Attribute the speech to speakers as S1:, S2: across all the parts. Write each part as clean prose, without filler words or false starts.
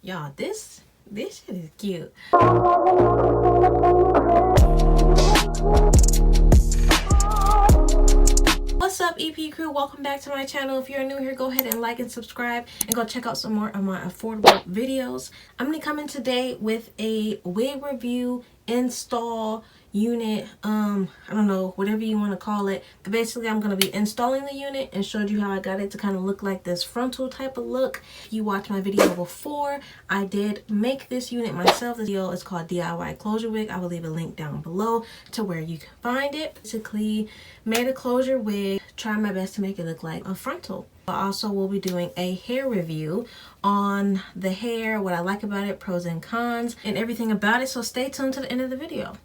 S1: Y'all, this shit is cute. What's up, EP crew? Welcome back to my channel. If you're new here, go ahead and like and subscribe and go check out some more of my affordable videos. I'm gonna come in today with a wig review, install unit, I don't know, whatever you want to call it, but basically I'm going to be installing the unit and showed you how I got it to kind of look like this frontal type of look. If you watched my video before, I did make this unit myself. This video is called DIY closure wig. I will leave a link down below to where you can find it. Basically made a closure wig, try my best to make it look like a frontal. I also will be doing a hair review on the hair, what I like about it, pros and cons, and everything about it, so stay tuned to the end of the video.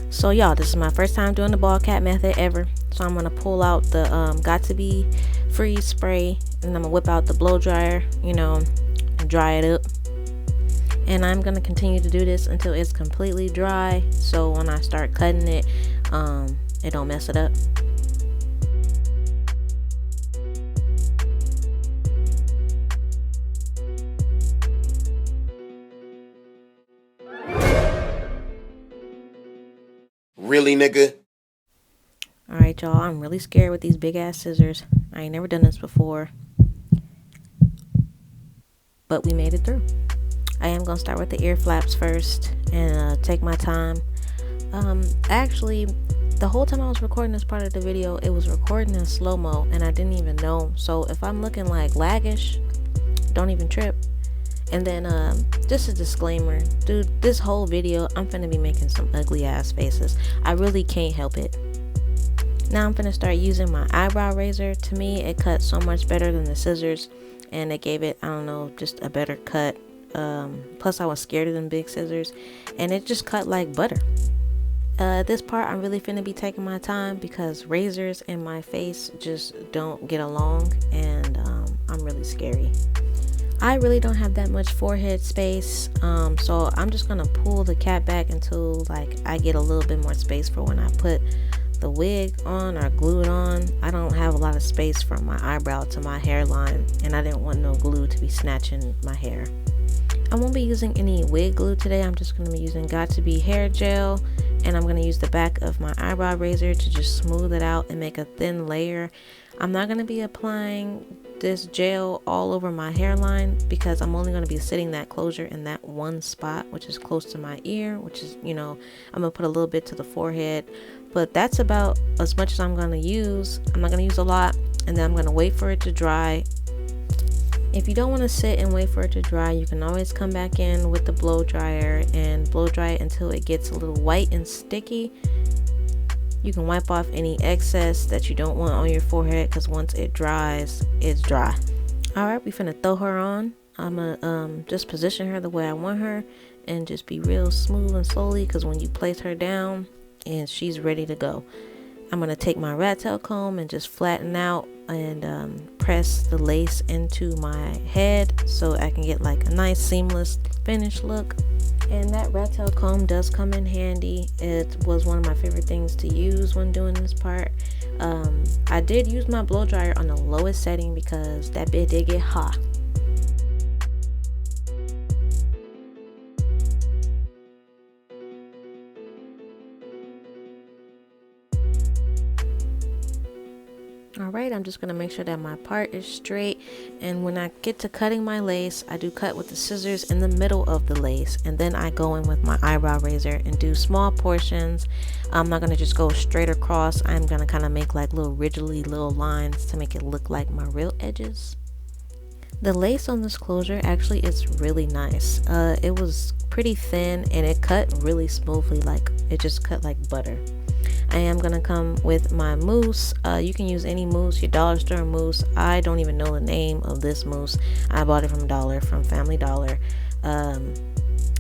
S1: So y'all, this is my first time doing the ball cap method ever, so I'm gonna pull out the Got to Be freeze spray, and I'm gonna whip out the blow dryer, you know, and dry it up. And I'm gonna continue to do this until it's completely dry, so when I start cutting it, it don't mess it up.
S2: Really, nigga?
S1: Alright, y'all, I'm really scared with these big ass scissors. I ain't never done this before, but we made it through. I am gonna start with the ear flaps first and take my time. Actually, the whole time I was recording this part of the video, it was recording in slow-mo and I didn't even know. So if I'm looking like laggish, don't even trip. And then just a disclaimer, dude, this whole video I'm finna be making some ugly ass faces. I really can't help it. Now I'm finna start using my eyebrow razor. To me, it cut so much better than the scissors, and it gave it, I don't know, just a better cut. Plus I was scared of them big scissors, and it just cut like butter. This part I'm really finna be taking my time because razors and my face just don't get along, and I'm really scary. I really don't have that much forehead space, so I'm just gonna pull the cap back until like I get a little bit more space for when I put the wig on or glue it on. I don't have a lot of space from my eyebrow to my hairline, and I didn't want no glue to be snatching my hair. I won't be using any wig glue today. I'm just gonna be using Got to Be hair gel, and I'm gonna use the back of my eyebrow razor to just smooth it out and make a thin layer. I'm not gonna be applying this gel all over my hairline because I'm only going to be sitting that closure in that one spot, which is close to my ear, which is, you know, I'm going to put a little bit to the forehead, but that's about as much as I'm going to use. I'm not going to use a lot, and then I'm going to wait for it to dry. If you don't want to sit and wait for it to dry, you can always come back in with the blow dryer and blow dry it until it gets a little white and sticky. You can wipe off any excess that you don't want on your forehead, because once it dries, it's dry. Alright, we finna throw her on. I'm gonna just position her the way I want her and just be real smooth and slowly, because when you place her down and she's ready to go. I'm gonna take my rat tail comb and just flatten out and press the lace into my head so I can get like a nice seamless finished look. And that rat tail comb does come in handy. It was one of my favorite things to use when doing this part. I did use my blow dryer on the lowest setting because that bit did get hot. Alright, I'm just going to make sure that my part is straight, and when I get to cutting my lace, I do cut with the scissors in the middle of the lace, and then I go in with my eyebrow razor and do small portions. I'm not going to just go straight across. I'm going to kind of make like little ridgely little lines to make it look like my real edges. The lace on this closure actually is really nice. It was pretty thin and it cut really smoothly, like it just cut like butter. I am gonna come with my mousse. You can use any mousse, your dollar store mousse. I don't even know the name of this mousse. I bought it from Family Dollar.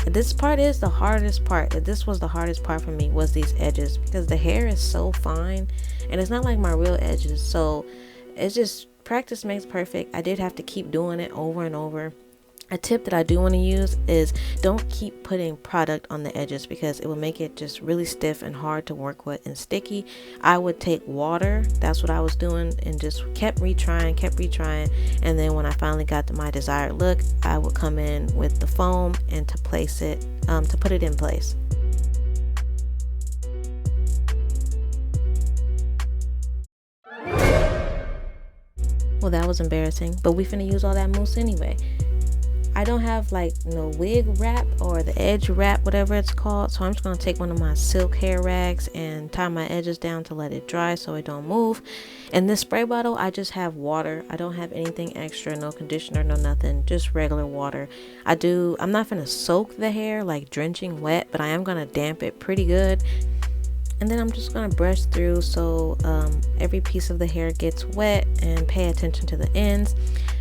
S1: This part is the hardest part. This was the hardest part for me, was these edges, because the hair is so fine and it's not like my real edges. So it's just practice makes perfect. I did have to keep doing it over and over. A tip that I do want to use is don't keep putting product on the edges because it will make it just really stiff and hard to work with and sticky. I would take water, that's what I was doing, and just kept retrying, and then when I finally got to my desired look, I would come in with the foam and to place it, to put it in place. Well, that was embarrassing, but we finna use all that mousse anyway. I don't have like no wig wrap or the edge wrap, whatever it's called, so I'm just going to take one of my silk hair rags and tie my edges down to let it dry so it don't move. In this spray bottle, I just have water. I don't have anything extra, no conditioner, no nothing, just regular water. I'm not going to soak the hair like drenching wet, but I am going to damp it pretty good. And then I'm just going to brush through so every piece of the hair gets wet, and pay attention to the ends.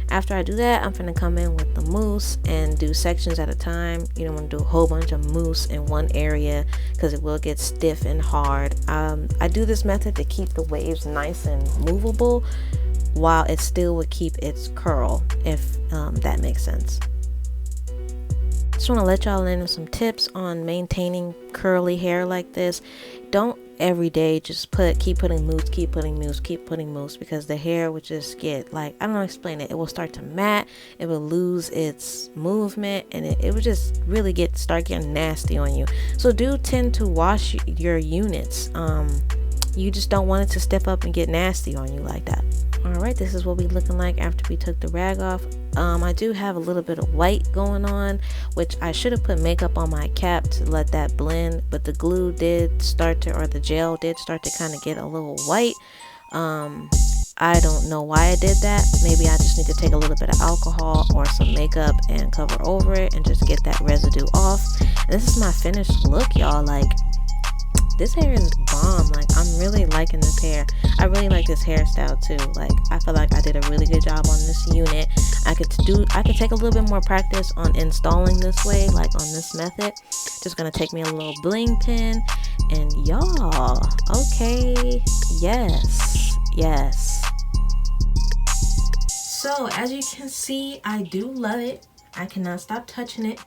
S1: After I do that, I'm going to come in with the mousse and do sections at a time. You don't want to do a whole bunch of mousse in one area because it will get stiff and hard. I do this method to keep the waves nice and movable while it still would keep its curl, if that makes sense. Just want to let y'all in on some tips on maintaining curly hair like this. Don't every day just keep putting mousse, because the hair would just get like, I don't know how to explain it. It will start to matte, it will lose its movement, and it would just really start getting nasty on you. So do tend to wash your units. You just don't want it to step up and get nasty on you like that. Alright, this is what we looking like after we took the rag off. I do have a little bit of white going on, which I should have put makeup on my cap to let that blend, but the glue did start to, or the gel did start to kind of get a little white. I don't know why I did that. Maybe I just need to take a little bit of alcohol or some makeup and cover over it and just get that residue off. And this is my finished look, y'all. Like, this hair is bomb. Like, I'm really liking this hair. I really like this hairstyle too. Like, I feel like I did a really good job on this unit. I could take a little bit more practice on installing this way, like on this method. Just gonna take me a little bling pin, and y'all, okay, yes. So as you can see, I do love it. I cannot stop touching it.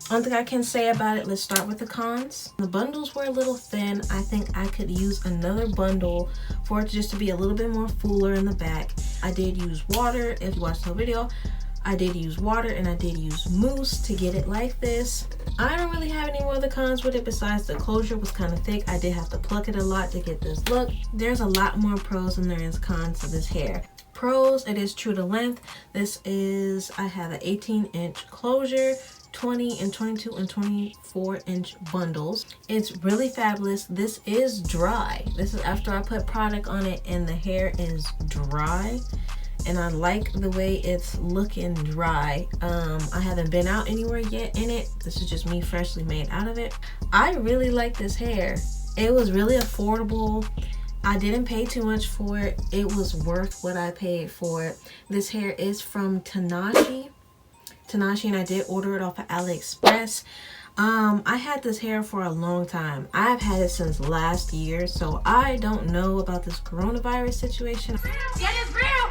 S1: One thing I can say about it, let's start with the cons. The bundles were a little thin. I think I could use another bundle for it just to be a little bit more fuller in the back. I did use water. If you watched the whole video, I did use water and I did use mousse to get it like this. I don't really have any more other cons with it besides the closure was kind of thick. I did have to pluck it a lot to get this look. There's a lot more pros than there is cons to this hair. Pros, it is true to length. I have an 18-inch closure, 20 and 22 and 24-inch bundles. It's really fabulous. This is dry. This is after I put product on it and the hair is dry, and I like the way it's looking dry. I haven't been out anywhere yet in it. This is just me freshly made out of it. I really like this hair. It was really affordable. I didn't pay too much for it. It was worth what I paid for it. This hair is from TINASHE, and I did order it off of AliExpress. I had this hair for a long time. I've had it since last year, so I don't know about this coronavirus situation.
S3: Get it real!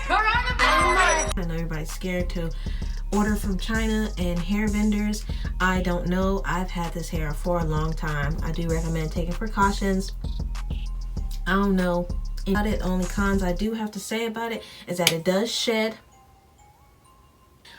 S3: Coronavirus!
S1: I know everybody's scared to order from China and hair vendors. I don't know. I've had this hair for a long time. I do recommend taking precautions. I don't know about it. Only cons I do have to say about it is that it does shed.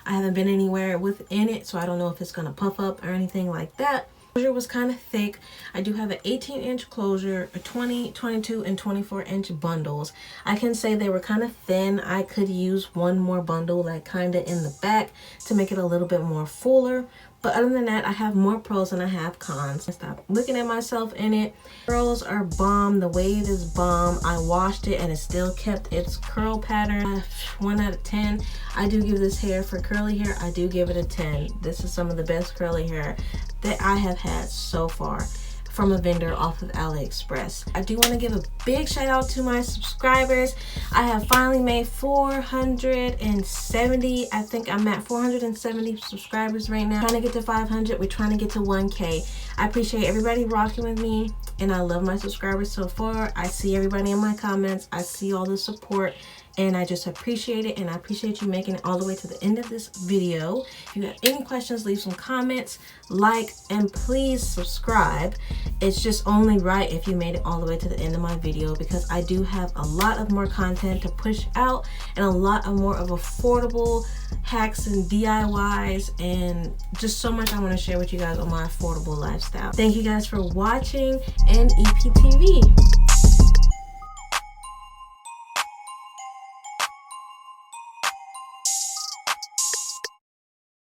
S1: I haven't been anywhere within it, so I don't know if it's gonna puff up or anything like that. Closure was kind of thick. I do have an 18-inch closure, a 20, 22, and 24-inch bundles. I can say they were kind of thin. I could use one more bundle, like kind of in the back, to make it a little bit more fuller. But other than that, I have more pros than I have cons. Stop looking at myself in it. Curls are bomb. The wave is bomb. I washed it and it still kept its curl pattern. 1 out of 10. I do give this hair, for curly hair, I do give it a 10. This is some of the best curly hair that I have had so far from a vendor off of AliExpress. I do want to give a big shout out to my subscribers. I have finally made 470. I think I'm at 470 subscribers right now. Trying to get to 500. We're trying to get to 1K. I appreciate everybody rocking with me, and I love my subscribers so far. I see everybody in my comments. I see all the support. and I just appreciate it, and I appreciate you making it all the way to the end of this video. If you have any questions, leave some comments, like, and please subscribe. It's just only right if you made it all the way to the end of my video, because I do have a lot of more content to push out and a lot of more of affordable hacks and DIYs and just so much I want to share with you guys on my affordable lifestyle. Thank you guys for watching, and EPTV.